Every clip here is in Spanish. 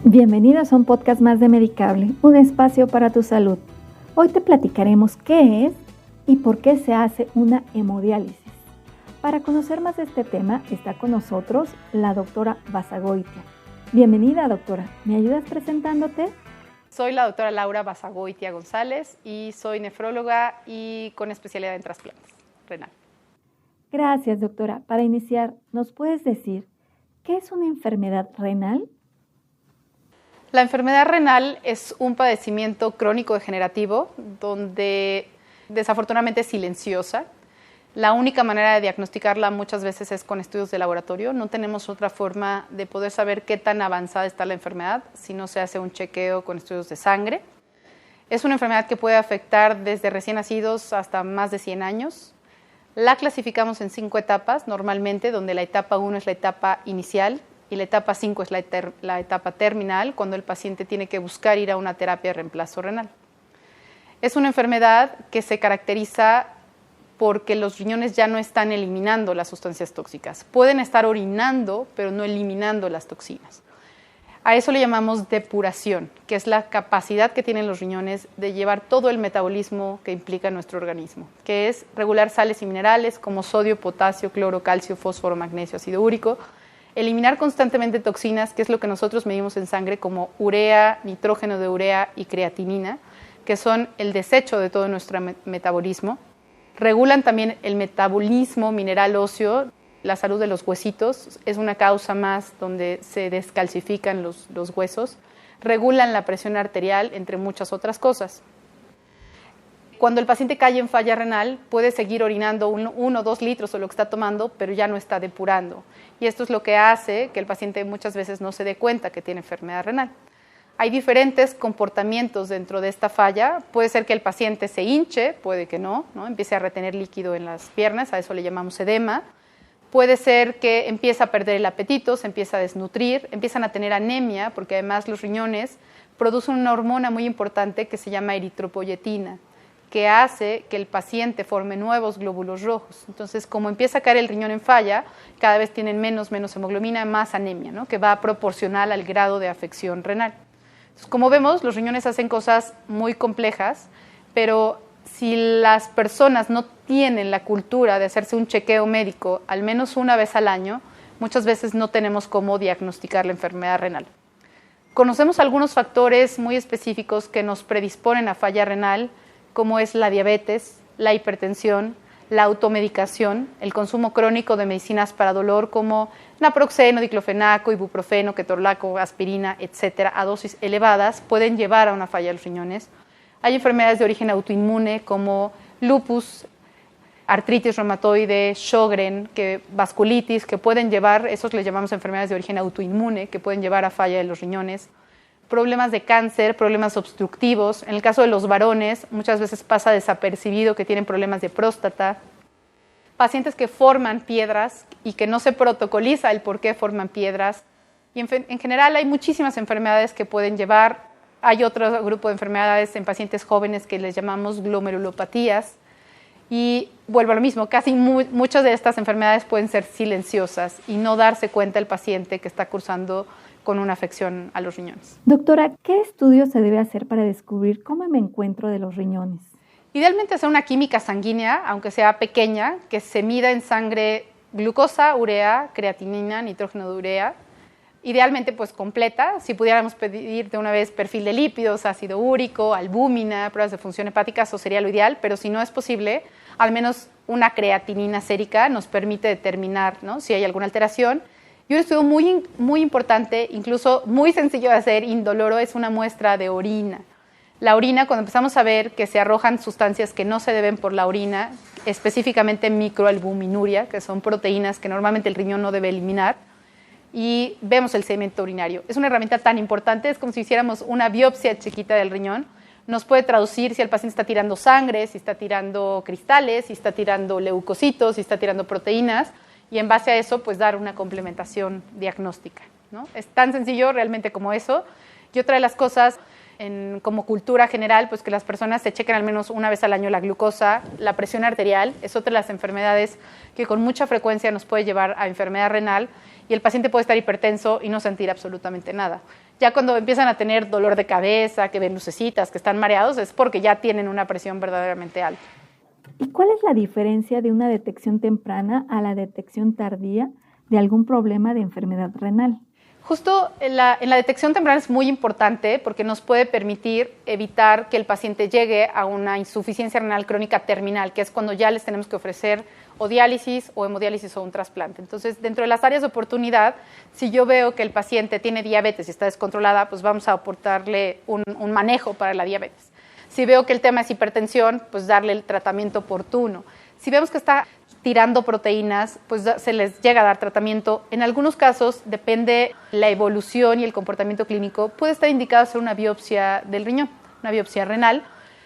Bienvenidos a un podcast más de Medicable, un espacio para tu salud. Hoy te platicaremos qué es y por qué se hace una hemodiálisis. Para conocer más de este tema está con nosotros la doctora Basagoitia. Bienvenida, doctora. ¿Me ayudas presentándote? Soy la doctora Laura Basagoitia González y soy nefróloga y con especialidad en trasplantes renal. Gracias, doctora. Para iniciar, ¿nos puedes decir qué es una enfermedad renal? La enfermedad renal es un padecimiento crónico degenerativo donde desafortunadamente es silenciosa. La única manera de diagnosticarla muchas veces es con estudios de laboratorio. No tenemos otra forma de poder saber qué tan avanzada está la enfermedad si no se hace un chequeo con estudios de sangre. Es una enfermedad que puede afectar desde recién nacidos hasta más de 100 años. La clasificamos en 5 etapas normalmente, donde la etapa 1 es la etapa inicial y la etapa 5 es la etapa terminal, cuando el paciente tiene que buscar ir a una terapia de reemplazo renal. Es una enfermedad que se caracteriza porque los riñones ya no están eliminando las sustancias tóxicas. Pueden estar orinando, pero no eliminando las toxinas. A eso le llamamos depuración, que es la capacidad que tienen los riñones de llevar todo el metabolismo que implica nuestro organismo, que es regular sales y minerales como sodio, potasio, cloro, calcio, fósforo, magnesio, ácido úrico, eliminar constantemente toxinas, que es lo que nosotros medimos en sangre como urea, nitrógeno de urea y creatinina, que son el desecho de todo nuestro metabolismo. Regulan también el metabolismo mineral óseo, la salud de los huesitos, es una causa más donde se descalcifican los huesos. Regulan la presión arterial, entre muchas otras cosas. Cuando el paciente cae en falla renal, puede seguir orinando 1 o 2 litros o lo que está tomando, pero ya no está depurando. Y esto es lo que hace que el paciente muchas veces no se dé cuenta que tiene enfermedad renal. Hay diferentes comportamientos dentro de esta falla. Puede ser que el paciente se hinche, puede que no, empiece a retener líquido en las piernas, a eso le llamamos edema. Puede ser que empiece a perder el apetito, se empieza a desnutrir, empiezan a tener anemia, porque además los riñones producen una hormona muy importante que se llama eritropoyetina, que hace que el paciente forme nuevos glóbulos rojos. Entonces, como empieza a caer el riñón en falla, cada vez tienen menos hemoglobina, más anemia, que va proporcional al grado de afección renal. Entonces, como vemos, los riñones hacen cosas muy complejas, pero si las personas no tienen la cultura de hacerse un chequeo médico al menos una vez al año, muchas veces no tenemos cómo diagnosticar la enfermedad renal. Conocemos algunos factores muy específicos que nos predisponen a falla renal, como es la diabetes, la hipertensión, la automedicación, el consumo crónico de medicinas para dolor como naproxeno, diclofenaco, ibuprofeno, ketorolaco, aspirina, etcétera, a dosis elevadas, pueden llevar a una falla de los riñones. Hay enfermedades de origen autoinmune como lupus, artritis reumatoide, Sjögren, vasculitis, que pueden llevar, esos les llamamos enfermedades de origen autoinmune, que pueden llevar a falla de los riñones. Problemas de cáncer, problemas obstructivos. En el caso de los varones, muchas veces pasa desapercibido que tienen problemas de próstata. Pacientes que forman piedras y que no se protocoliza el por qué forman piedras. Y en general hay muchísimas enfermedades que pueden llevar. Hay otro grupo de enfermedades en pacientes jóvenes que les llamamos glomerulopatías. Y vuelvo a lo mismo, casi muchas de estas enfermedades pueden ser silenciosas y no darse cuenta el paciente que está cursando con una afección a los riñones. Doctora, ¿qué estudio se debe hacer para descubrir cómo me encuentro de los riñones? Idealmente hacer una química sanguínea, aunque sea pequeña, que se mida en sangre glucosa, urea, creatinina, nitrógeno de urea. Idealmente pues completa, si pudiéramos pedir de una vez perfil de lípidos, ácido úrico, albúmina, pruebas de función hepática, eso sería lo ideal, pero si no es posible, al menos una creatinina sérica nos permite determinar, si hay alguna alteración. Y un estudio muy importante, incluso muy sencillo de hacer, indoloro, es una muestra de orina. La orina, cuando empezamos a ver que se arrojan sustancias que no se deben por la orina, específicamente microalbuminuria, que son proteínas que normalmente el riñón no debe eliminar, y vemos el sedimento urinario. Es una herramienta tan importante, es como si hiciéramos una biopsia chiquita del riñón. Nos puede traducir si el paciente está tirando sangre, si está tirando cristales, si está tirando leucocitos, si está tirando proteínas, y en base a eso, pues dar una complementación diagnóstica, Es tan sencillo realmente como eso. Y otra de las cosas como cultura general, pues que las personas se chequen al menos una vez al año la glucosa. La presión arterial es otra de las enfermedades que con mucha frecuencia nos puede llevar a enfermedad renal, y el paciente puede estar hipertenso y no sentir absolutamente nada. Ya cuando empiezan a tener dolor de cabeza, que ven lucecitas, que están mareados, es porque ya tienen una presión verdaderamente alta. ¿Y cuál es la diferencia de una detección temprana a la detección tardía de algún problema de enfermedad renal? Justo en la detección temprana es muy importante porque nos puede permitir evitar que el paciente llegue a una insuficiencia renal crónica terminal, que es cuando ya les tenemos que ofrecer o diálisis o hemodiálisis o un trasplante. Entonces, dentro de las áreas de oportunidad, si yo veo que el paciente tiene diabetes y está descontrolada, pues vamos a aportarle un manejo para la diabetes. Si veo que el tema es hipertensión, pues darle el tratamiento oportuno. Si vemos que está tirando proteínas, pues se les llega a dar tratamiento. En algunos casos, depende la evolución y el comportamiento clínico, puede estar indicado hacer una biopsia del riñón, una biopsia renal,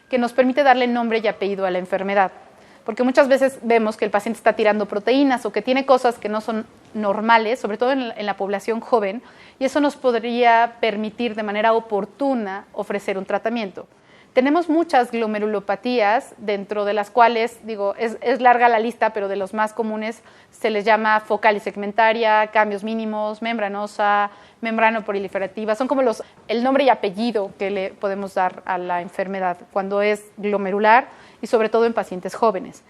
que nos permite darle nombre y apellido a la enfermedad. Porque muchas veces vemos que el paciente está tirando proteínas o que tiene cosas que no son normales, sobre todo en la población joven, y eso nos podría permitir de manera oportuna ofrecer un tratamiento. Tenemos muchas glomerulopatías, dentro de las cuales, es larga la lista, pero de los más comunes se les llama focal y segmentaria, cambios mínimos, membranosa, membrano proliferativa. Son como el nombre y apellido que le podemos dar a la enfermedad cuando es glomerular y sobre todo en pacientes jóvenes.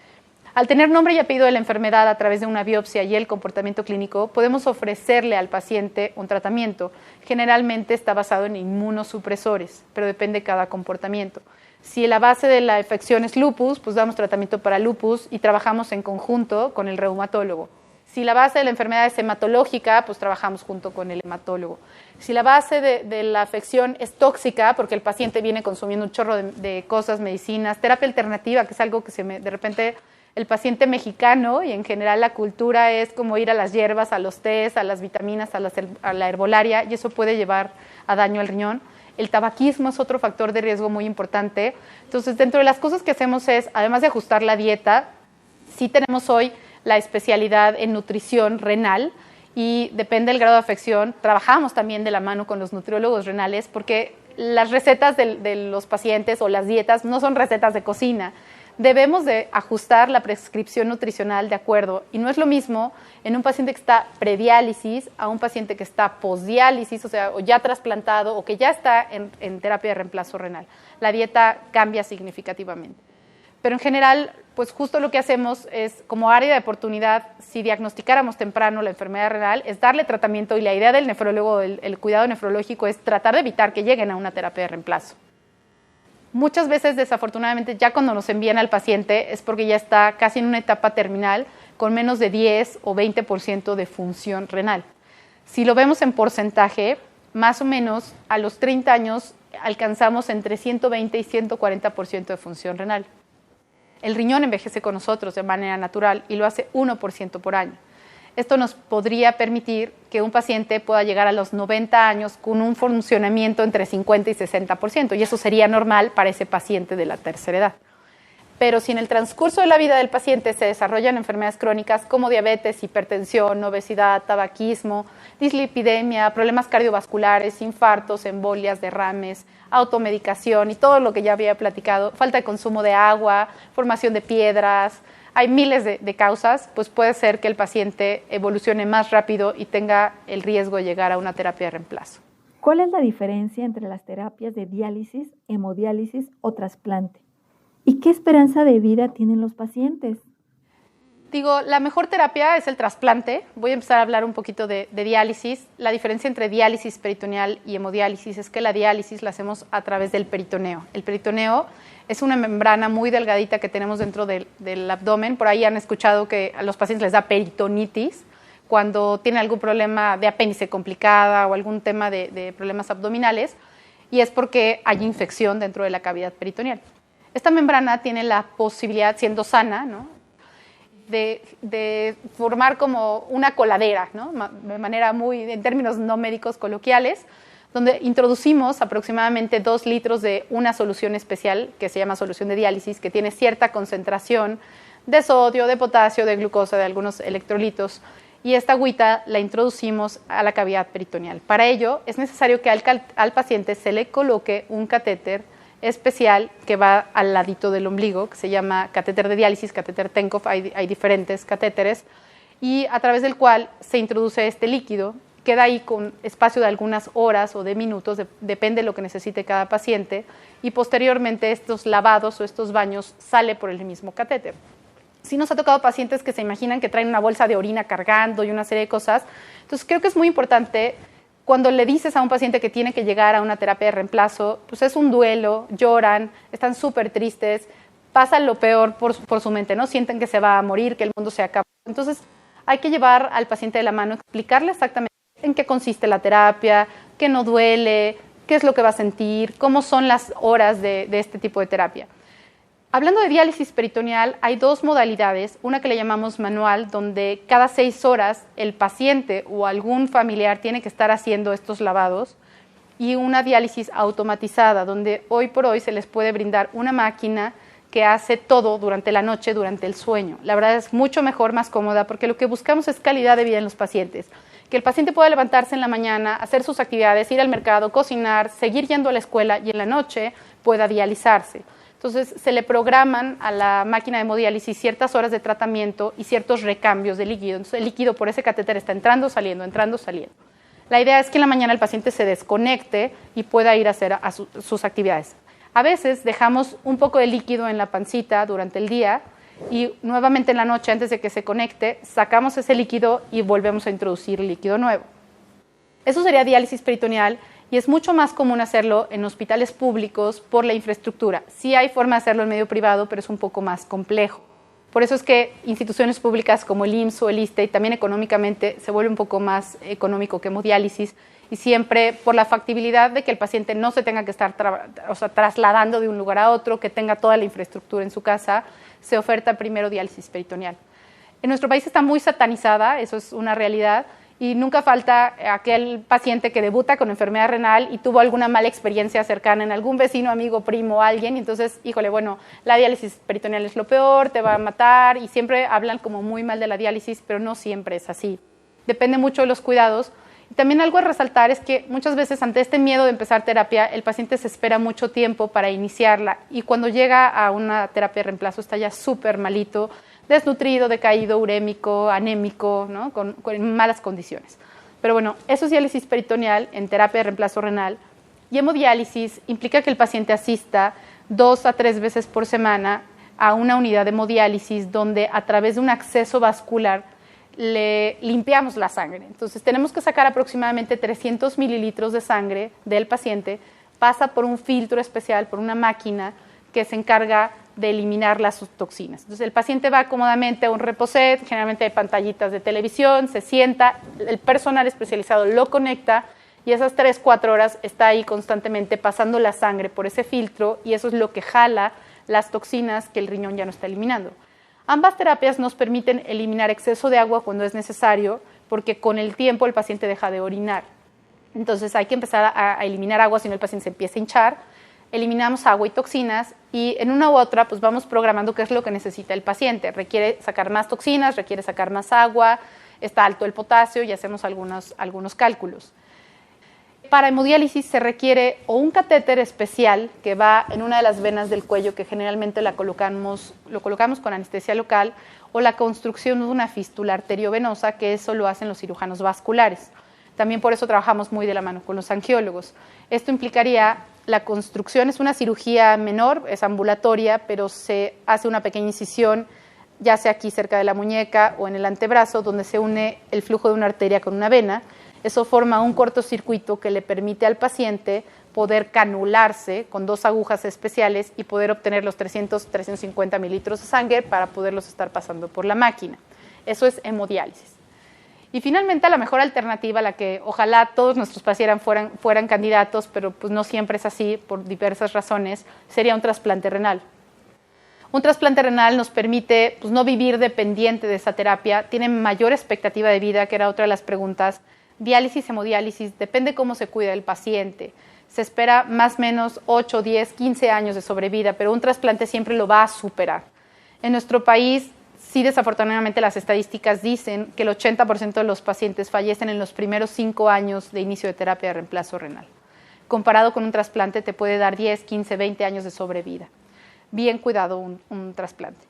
Al tener nombre y apellido de la enfermedad a través de una biopsia y el comportamiento clínico, podemos ofrecerle al paciente un tratamiento. Generalmente está basado en inmunosupresores, pero depende de cada comportamiento. Si la base de la infección es lupus, pues damos tratamiento para lupus y trabajamos en conjunto con el reumatólogo. Si la base de la enfermedad es hematológica, pues trabajamos junto con el hematólogo. Si la base de la afección es tóxica, porque el paciente viene consumiendo un chorro de cosas, medicinas, terapia alternativa, que es algo que de repente el paciente mexicano y en general la cultura es como ir a las hierbas, a los tés, a las vitaminas, a la herbolaria, y eso puede llevar a daño al riñón. El tabaquismo es otro factor de riesgo muy importante. Entonces, dentro de las cosas que hacemos es, además de ajustar la dieta, sí tenemos hoy la especialidad en nutrición renal y depende del grado de afección. Trabajamos también de la mano con los nutriólogos renales porque las recetas de los pacientes o las dietas no son recetas de cocina. Debemos de ajustar la prescripción nutricional de acuerdo, y no es lo mismo en un paciente que está prediálisis a un paciente que está posdiálisis, o sea, o ya trasplantado o que ya está en terapia de reemplazo renal. La dieta cambia significativamente. Pero en general, pues justo lo que hacemos es, como área de oportunidad, si diagnosticáramos temprano la enfermedad renal, es darle tratamiento, y la idea del nefrólogo, el cuidado nefrológico, es tratar de evitar que lleguen a una terapia de reemplazo. Muchas veces, desafortunadamente, ya cuando nos envían al paciente es porque ya está casi en una etapa terminal con menos de 10 o 20% de función renal. Si lo vemos en porcentaje, más o menos a los 30 años alcanzamos entre 120 y 140% de función renal. El riñón envejece con nosotros de manera natural y lo hace 1% por año. Esto nos podría permitir que un paciente pueda llegar a los 90 años con un funcionamiento entre 50 y 60%, y eso sería normal para ese paciente de la tercera edad. Pero si en el transcurso de la vida del paciente se desarrollan enfermedades crónicas como diabetes, hipertensión, obesidad, tabaquismo, dislipidemia, problemas cardiovasculares, infartos, embolias, derrames, automedicación y todo lo que ya había platicado, falta de consumo de agua, formación de piedras, hay miles de causas, pues puede ser que el paciente evolucione más rápido y tenga el riesgo de llegar a una terapia de reemplazo. ¿Cuál es la diferencia entre las terapias de diálisis, hemodiálisis o trasplante? ¿Y qué esperanza de vida tienen los pacientes? La mejor terapia es el trasplante. Voy a empezar a hablar un poquito de diálisis. La diferencia entre diálisis peritoneal y hemodiálisis es que la diálisis la hacemos a través del peritoneo. El peritoneo es una membrana muy delgadita que tenemos dentro del abdomen. Por ahí han escuchado que a los pacientes les da peritonitis cuando tienen algún problema de apéndice complicada o algún tema de problemas abdominales, y es porque hay infección dentro de la cavidad peritoneal. Esta membrana tiene la posibilidad, siendo sana, ¿no?, de formar como una coladera, ¿no?, de manera en términos no médicos coloquiales, donde introducimos aproximadamente 2 litros de una solución especial que se llama solución de diálisis, que tiene cierta concentración de sodio, de potasio, de glucosa, de algunos electrolitos, y esta agüita la introducimos a la cavidad peritoneal. Para ello es necesario que al paciente se le coloque un catéter especial que va al ladito del ombligo, que se llama catéter de diálisis, catéter Tenkov, hay diferentes catéteres, y a través del cual se introduce este líquido, queda ahí con espacio de algunas horas o de minutos, depende de lo que necesite cada paciente, y posteriormente estos lavados o estos baños sale por el mismo catéter. Sí nos ha tocado pacientes que se imaginan que traen una bolsa de orina cargando y una serie de cosas, entonces creo que es muy importante cuando le dices a un paciente que tiene que llegar a una terapia de reemplazo, pues es un duelo, lloran, están súper tristes, pasa lo peor por su mente, ¿no? Sienten que se va a morir, que el mundo se acaba. Entonces hay que llevar al paciente de la mano, explicarle exactamente en qué consiste la terapia, qué no duele, qué es lo que va a sentir, cómo son las horas de este tipo de terapia. Hablando de diálisis peritoneal, hay dos modalidades, una que le llamamos manual, donde cada 6 horas el paciente o algún familiar tiene que estar haciendo estos lavados, y una diálisis automatizada, donde hoy por hoy se les puede brindar una máquina que hace todo durante la noche, durante el sueño. La verdad es mucho mejor, más cómoda, porque lo que buscamos es calidad de vida en los pacientes. Que el paciente pueda levantarse en la mañana, hacer sus actividades, ir al mercado, cocinar, seguir yendo a la escuela y en la noche pueda dializarse. Entonces, se le programan a la máquina de hemodiálisis ciertas horas de tratamiento y ciertos recambios de líquido. Entonces, el líquido por ese catéter está entrando, saliendo, entrando, saliendo. La idea es que en la mañana el paciente se desconecte y pueda ir a hacer sus actividades. A veces dejamos un poco de líquido en la pancita durante el día y nuevamente en la noche, antes de que se conecte, sacamos ese líquido y volvemos a introducir líquido nuevo. Eso sería diálisis peritoneal. Y es mucho más común hacerlo en hospitales públicos por la infraestructura. Sí hay forma de hacerlo en medio privado, pero es un poco más complejo. Por eso es que instituciones públicas como el IMSS o el ISSSTE, y también económicamente se vuelve un poco más económico que hemodiálisis, y siempre por la factibilidad de que el paciente no se tenga que estar trasladando de un lugar a otro, que tenga toda la infraestructura en su casa, se oferta primero diálisis peritoneal. En nuestro país está muy satanizada, eso es una realidad, y nunca falta aquel paciente que debuta con enfermedad renal y tuvo alguna mala experiencia cercana en algún vecino, amigo, primo, alguien, y entonces, híjole, bueno, la diálisis peritoneal es lo peor, te va a matar, y siempre hablan como muy mal de la diálisis, pero no siempre es así. Depende mucho de los cuidados. Y también algo a resaltar es que muchas veces ante este miedo de empezar terapia, el paciente se espera mucho tiempo para iniciarla, y cuando llega a una terapia de reemplazo está ya súper malito, desnutrido, decaído, urémico, anémico, ¿no? con malas condiciones. Pero bueno, eso es diálisis peritoneal en terapia de reemplazo renal. Y hemodiálisis implica que el paciente asista 2 a 3 veces por semana a una unidad de hemodiálisis donde a través de un acceso vascular le limpiamos la sangre. Entonces tenemos que sacar aproximadamente 300 mililitros de sangre del paciente, pasa por un filtro especial, por una máquina que se encarga de eliminar las toxinas. Entonces el paciente va cómodamente a un reposet, generalmente hay pantallitas de televisión, se sienta, el personal especializado lo conecta y esas 3-4 horas está ahí constantemente pasando la sangre por ese filtro, y eso es lo que jala las toxinas que el riñón ya no está eliminando. Ambas terapias nos permiten eliminar exceso de agua cuando es necesario, porque con el tiempo el paciente deja de orinar. Entonces hay que empezar a eliminar agua, si no el paciente se empieza a hinchar. Eliminamos agua y toxinas, y en una u otra pues vamos programando qué es lo que necesita el paciente. Requiere sacar más toxinas, requiere sacar más agua, está alto el potasio, y hacemos algunos cálculos. Para hemodiálisis se requiere o un catéter especial que va en una de las venas del cuello, que generalmente lo colocamos con anestesia local, o la construcción de una fístula arteriovenosa, que eso lo hacen los cirujanos vasculares. También por eso trabajamos muy de la mano con los angiólogos. Esto implicaría la construcción, es una cirugía menor, es ambulatoria, pero se hace una pequeña incisión, ya sea aquí cerca de la muñeca o en el antebrazo, donde se une el flujo de una arteria con una vena. Eso forma un cortocircuito que le permite al paciente poder canularse con 2 agujas especiales y poder obtener los 300-350 mililitros de sangre para poderlos estar pasando por la máquina. Eso es hemodiálisis. Y finalmente, la mejor alternativa, la que ojalá todos nuestros pacientes fueran candidatos, pero pues no siempre es así por diversas razones, sería un trasplante renal. Un trasplante renal nos permite pues, no vivir dependiente de esa terapia, tiene mayor expectativa de vida, que era otra de las preguntas. Diálisis, hemodiálisis, depende cómo se cuida el paciente. Se espera más o menos 8, 10, 15 años de sobrevida, pero un trasplante siempre lo va a superar. En nuestro país Sí, desafortunadamente las estadísticas dicen que el 80% de los pacientes fallecen en los primeros 5 años de inicio de terapia de reemplazo renal. Comparado con un trasplante te puede dar 10, 15, 20 años de sobrevida. Bien cuidado un trasplante.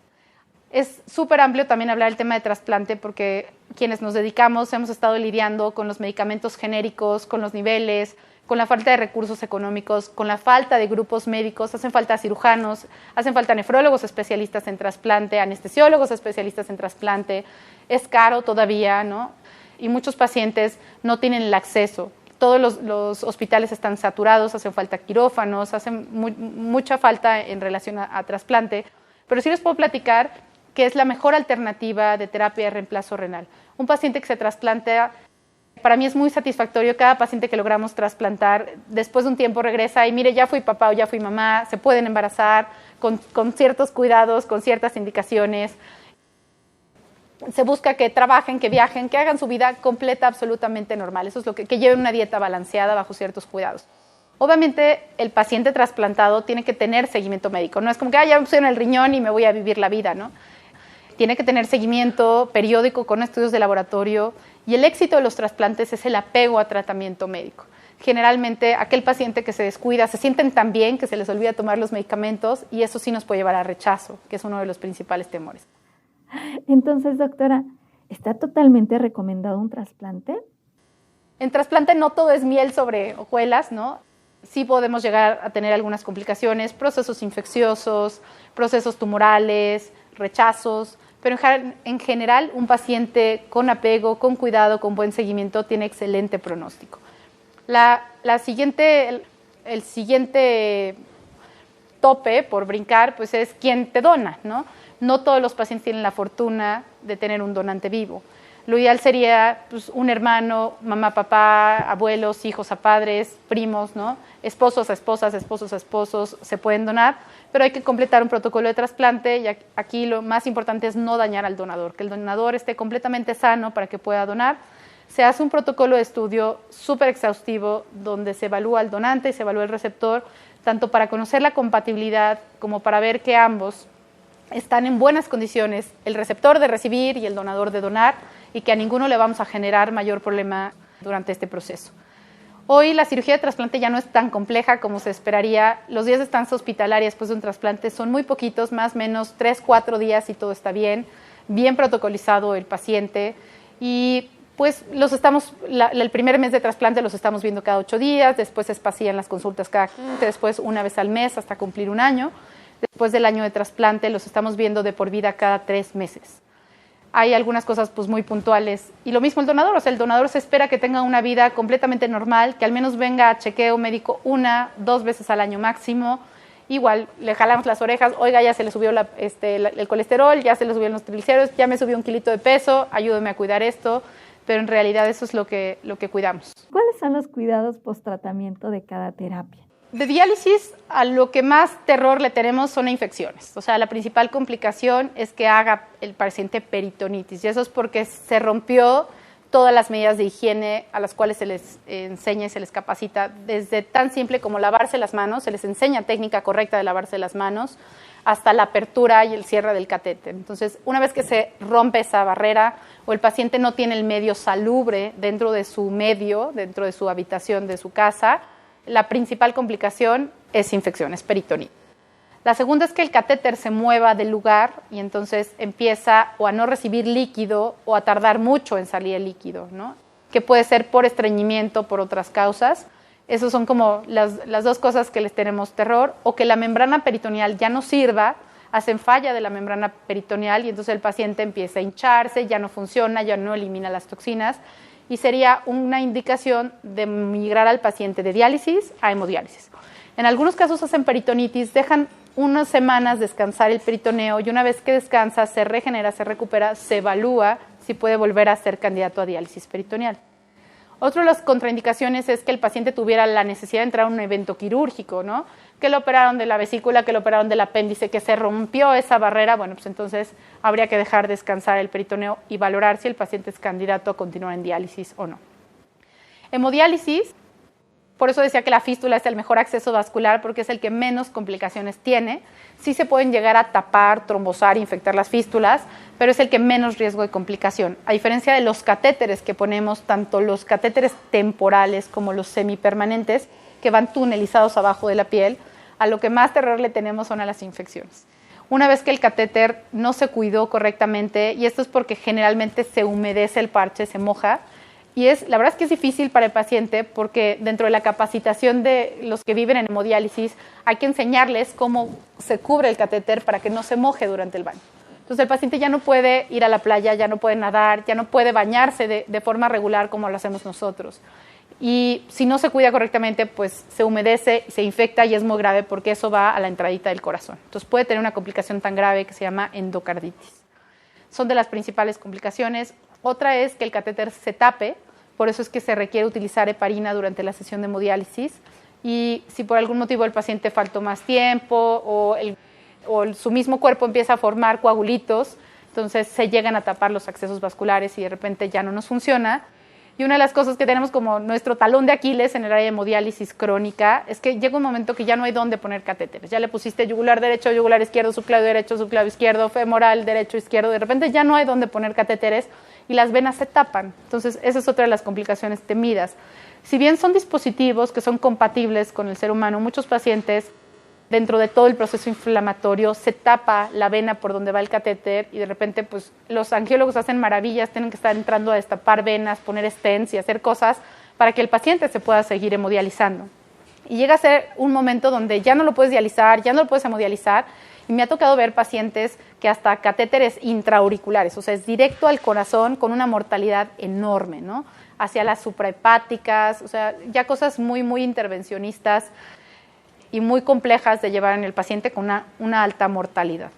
Es súper amplio también hablar del tema de trasplante porque quienes nos dedicamos hemos estado lidiando con los medicamentos genéricos, con los niveles, con la falta de recursos económicos, con la falta de grupos médicos. Hacen falta cirujanos, hacen falta nefrólogos especialistas en trasplante, anestesiólogos especialistas en trasplante. Es caro todavía, ¿no? Y muchos pacientes no tienen el acceso. Todos los hospitales están saturados, hacen falta quirófanos, hacen mucha falta en relación a trasplante. Pero sí les puedo platicar que es la mejor alternativa de terapia de reemplazo renal. Un paciente que se trasplanta, para mí es muy satisfactorio. Cada paciente que logramos trasplantar, después de un tiempo regresa y mire, ya fui papá o ya fui mamá, se pueden embarazar con ciertos cuidados, con ciertas indicaciones. Se busca que trabajen, que viajen, que hagan su vida completa, absolutamente normal. Eso es lo que lleven una dieta balanceada bajo ciertos cuidados. Obviamente, el paciente trasplantado tiene que tener seguimiento médico. No es como que ya me pusieron el riñón y me voy a vivir la vida, ¿no? Tiene que tener seguimiento periódico con estudios de laboratorio y el éxito de los trasplantes es el apego a tratamiento médico. Generalmente, aquel paciente que se descuida, se sienten tan bien que se les olvida tomar los medicamentos y eso sí nos puede llevar a rechazo, que es uno de los principales temores. Entonces, doctora, ¿está totalmente recomendado un trasplante? En trasplante no todo es miel sobre hojuelas, ¿no? Sí podemos llegar a tener algunas complicaciones, procesos infecciosos, procesos tumorales, rechazos, pero en general un paciente con apego, con cuidado, con buen seguimiento tiene excelente pronóstico. El siguiente tope por brincar pues es quién te dona, ¿no? No todos los pacientes tienen la fortuna de tener un donante vivo. Lo ideal sería pues, un hermano, mamá, papá, abuelos, hijos a padres, primos, ¿no? Esposos a esposas, esposos a esposos, se pueden donar, pero hay que completar un protocolo de trasplante y aquí lo más importante es no dañar al donador, que el donador esté completamente sano para que pueda donar. Se hace un protocolo de estudio súper exhaustivo donde se evalúa al donante y se evalúa el receptor, tanto para conocer la compatibilidad como para ver que ambos están en buenas condiciones, el receptor de recibir y el donador de donar, y que a ninguno le vamos a generar mayor problema durante este proceso. Hoy la cirugía de trasplante ya no es tan compleja como se esperaría. Los días de estancia hospitalaria después de un trasplante son muy poquitos, más o menos 3-4 días y todo está bien protocolizado el paciente y pues el primer mes de trasplante los estamos viendo cada 8 días, después se espacían las consultas cada 15, después una vez al mes hasta cumplir un año. Después del año de trasplante los estamos viendo de por vida cada 3 meses. Hay algunas cosas pues, muy puntuales. Y lo mismo el donador, o sea, el donador se espera que tenga una vida completamente normal, que al menos venga a chequeo médico 1-2 veces al año máximo. Igual, le jalamos las orejas, oiga, ya se le subió el colesterol, ya se le subieron los triglicéridos, ya me subió 1 kilito de peso, ayúdeme a cuidar esto. Pero en realidad eso es lo que cuidamos. ¿Cuáles son los cuidados post-tratamiento de cada terapia? De diálisis, a lo que más terror le tenemos son a infecciones. O sea, la principal complicación es que haga el paciente peritonitis. Y eso es porque se rompió todas las medidas de higiene a las cuales se les enseña y se les capacita. Desde tan simple como lavarse las manos, se les enseña técnica correcta de lavarse las manos, hasta la apertura y el cierre del catéter. Entonces, una vez que se rompe esa barrera o el paciente no tiene el medio salubre dentro de su medio, dentro de su habitación, de su casa, la principal complicación es infección, es peritonitis. La segunda es que el catéter se mueva del lugar y entonces empieza o a no recibir líquido o a tardar mucho en salir el líquido, ¿no? Que puede ser por estreñimiento, por otras causas. Esas son como las dos cosas que les tenemos terror, o que la membrana peritoneal ya no sirva, hacen falla de la membrana peritoneal y entonces el paciente empieza a hincharse, ya no funciona, ya no elimina las toxinas. Y sería una indicación de migrar al paciente de diálisis a hemodiálisis. En algunos casos hacen peritonitis, dejan unas semanas descansar el peritoneo y una vez que descansa, se regenera, se recupera, se evalúa si puede volver a ser candidato a diálisis peritoneal. Otra de las contraindicaciones es que el paciente tuviera la necesidad de entrar a un evento quirúrgico, ¿no? Que lo operaron de la vesícula, que lo operaron del apéndice, que se rompió esa barrera, bueno, pues entonces habría que dejar descansar el peritoneo y valorar si el paciente es candidato a continuar en diálisis o no. Hemodiálisis, Por eso decía que la fístula es el mejor acceso vascular porque es el que menos complicaciones tiene. Sí se pueden llegar a tapar, trombosar, infectar las fístulas, pero es el que menos riesgo de complicación. A diferencia de los catéteres que ponemos, tanto los catéteres temporales como los semipermanentes, que van tunelizados abajo de la piel, a lo que más terror le tenemos son a las infecciones. Una vez que el catéter no se cuidó correctamente, y esto es porque generalmente se humedece el parche, se moja, y la verdad es que es difícil para el paciente porque dentro de la capacitación de los que viven en hemodiálisis hay que enseñarles cómo se cubre el catéter para que no se moje durante el baño. Entonces el paciente ya no puede ir a la playa, ya no puede nadar, ya no puede bañarse de forma regular como lo hacemos nosotros. Y si no se cuida correctamente, pues se humedece, se infecta y es muy grave porque eso va a la entradita del corazón. Entonces puede tener una complicación tan grave que se llama endocarditis. Son de las principales complicaciones. Otra es que el catéter se tape, por eso es que se requiere utilizar heparina durante la sesión de hemodiálisis. Y si por algún motivo el paciente faltó más tiempo o su mismo cuerpo empieza a formar coagulitos, entonces se llegan a tapar los accesos vasculares y de repente ya no nos funciona. Y una de las cosas que tenemos como nuestro talón de Aquiles en el área de hemodiálisis crónica es que llega un momento que ya no hay dónde poner catéteres. Ya le pusiste yugular derecho, yugular izquierdo, subclavio derecho, subclavio izquierdo, femoral derecho, izquierdo. De repente ya no hay dónde poner catéteres y las venas se tapan. Entonces, esa es otra de las complicaciones temidas. Si bien son dispositivos que son compatibles con el ser humano, muchos pacientes, dentro de todo el proceso inflamatorio, se tapa la vena por donde va el catéter y de repente pues, los angiólogos hacen maravillas, tienen que estar entrando a destapar venas, poner stents y hacer cosas para que el paciente se pueda seguir hemodializando. Y llega a ser un momento donde ya no lo puedes dializar, ya no lo puedes hemodializar, y me ha tocado ver pacientes que hasta catéteres intraauriculares, o sea, es directo al corazón con una mortalidad enorme, ¿no? Hacia las suprahepáticas, o sea, ya cosas muy, muy intervencionistas y muy complejas de llevar en el paciente con una alta mortalidad.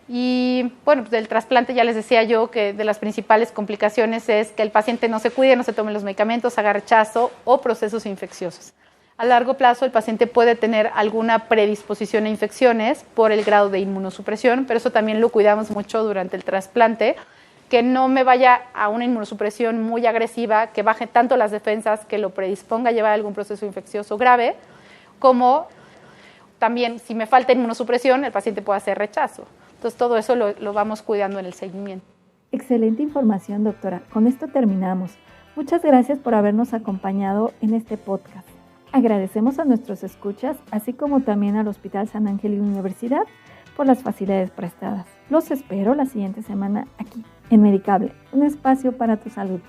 Y bueno, pues del trasplante ya les decía yo que de las principales complicaciones es que el paciente no se cuide, no se tome los medicamentos, haga rechazo o procesos infecciosos. A largo plazo el paciente puede tener alguna predisposición a infecciones por el grado de inmunosupresión, pero eso también lo cuidamos mucho durante el trasplante, que no me vaya a una inmunosupresión muy agresiva, que baje tanto las defensas, que lo predisponga a llevar algún proceso infeccioso grave, como también si me falta inmunosupresión, el paciente puede hacer rechazo. Entonces todo eso lo vamos cuidando en el seguimiento. Excelente información, doctora. Con esto terminamos. Muchas gracias por habernos acompañado en este podcast. Agradecemos a nuestros escuchas, así como también al Hospital San Ángel y Universidad por las facilidades prestadas. Los espero la siguiente semana aquí, en Medicable, un espacio para tu salud.